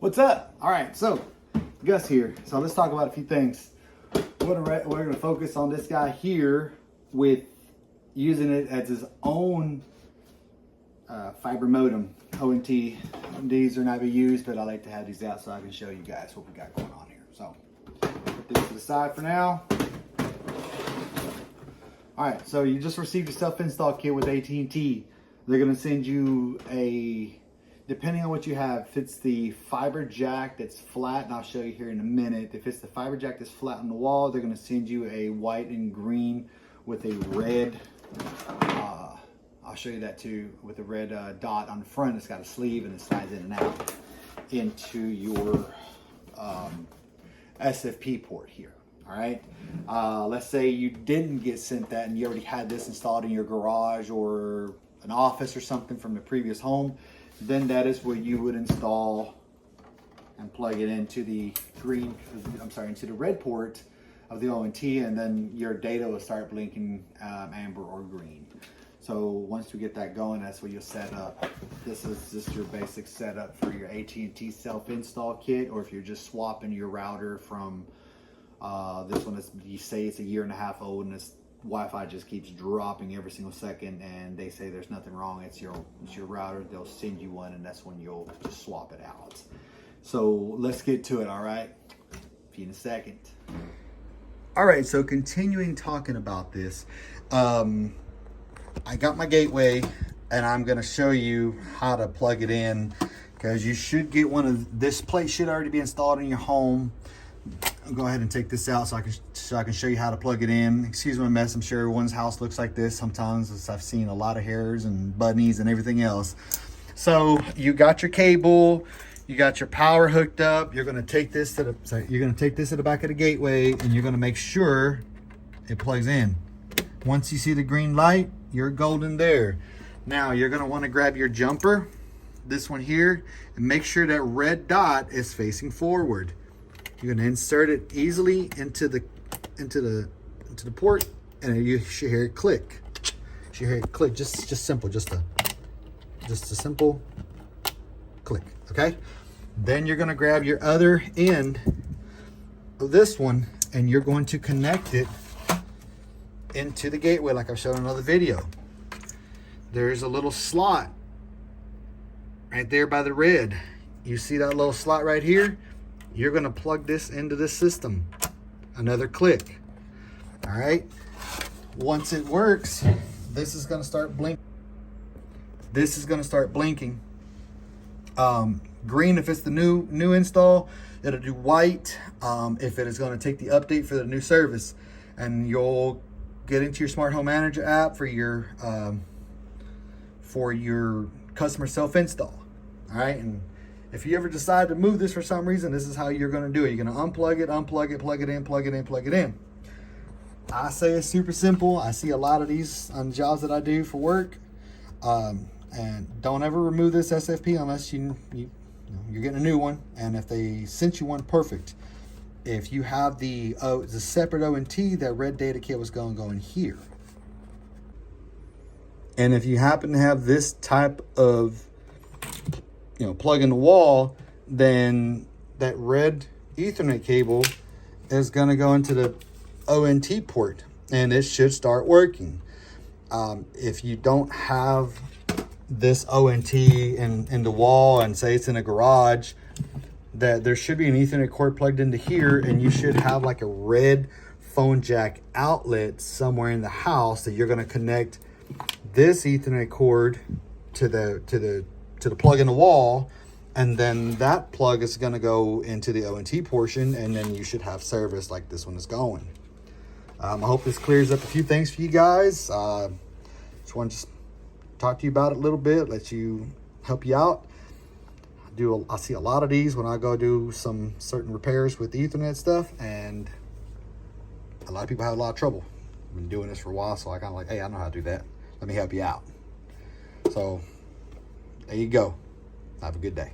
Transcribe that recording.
What's up? All right, so Gus here. So let's talk about a few things. We're going to focus on this guy here with using it as his own fiber modem. ONT. These are not being used, but I like to have these out so I can show you guys what we got going on here. So put this to the side for now. All right, so you just received a self-install kit with AT&T. They're going to send you a, depending on what you have, if it's the fiber jack that's flat, and I'll show you here in a minute. If it's the fiber jack that's flat on the wall, they're going to send you a white and green with a red, I'll show you that too, with a red dot on the front. It's got a sleeve and it slides in and out into your SFP port here. All right. Let's say you didn't get sent that and you already had this installed in your garage or an office or something from the previous home. Then that is where you would install and plug it into the into the red port of the ONT, and then your data will start blinking amber or green. So once we get that going, that's what you'll set up. This is just your basic setup for your AT&T self-install kit, or if you're just swapping your router from this one, you say it's 1.5 years old and this Wi-Fi just keeps dropping every single second, and they say there's nothing wrong, it's your router. They'll send you one, and that's when you'll just swap it out. So let's get to it. All right, see you in a second. All right, so continuing talking about this, I got my gateway and I'm going to show you how to plug it in, because you should get one of this plate should already be installed in your home. I'll go ahead and take this out so I can show you how to plug it in. Excuse my mess. I'm sure everyone's house looks like this sometimes. I've seen a lot of hairs and bunnies and everything else. So you got your cable, you got your power hooked up. You're going to take this to the back of the gateway, and you're going to make sure it plugs in. Once you see the green light, you're golden there. Now you're going to want to grab your jumper, this one here, and make sure that red dot is facing forward. You're going to insert it easily into the port, and you should hear it click. You should hear it click. Just simple, just a simple click. Okay. Then you're going to grab your other end of this one, and you're going to connect it into the gateway like I showed in another video. There's a little slot right there by the red. You see that little slot right here? You're going to plug this into this system. Another click. All right. Once it works, this is going to start blinking. This is going to start blinking. Green if it's the new install. It'll do white if it is going to take the update for the new service. And you'll get into your smart home manager app for your customer self-install. All right. And if you ever decide to move this for some reason, this is how you're going to do it. You're going to unplug it, plug it in, plug it in. I say it's super simple. I see a lot of these on jobs that I do for work. And don't ever remove this SFP unless you're getting a new one. And if they sent you one, perfect. If you have the separate ONT, that red data cable is going to go in here. And if you happen to have this type of plug in the wall, then that red Ethernet cable is going to go into the ONT port, and it should start working. If you don't have this ONT in the wall, and say it's in a garage, that there should be an Ethernet cord plugged into here, and you should have like a red phone jack outlet somewhere in the house that you're going to connect this Ethernet cord to the plug in the wall, and then that plug is going to go into the ONT portion, and then you should have service like this one is going. I hope this clears up a few things for you guys. Just want to talk to you about it a little bit, help you out. I see a lot of these when I go do some certain repairs with Ethernet stuff, and a lot of people have a lot of trouble. I've been doing this for a while, so I kind of like, hey, I know how to do that. Let me help you out. So there you go. Have a good day.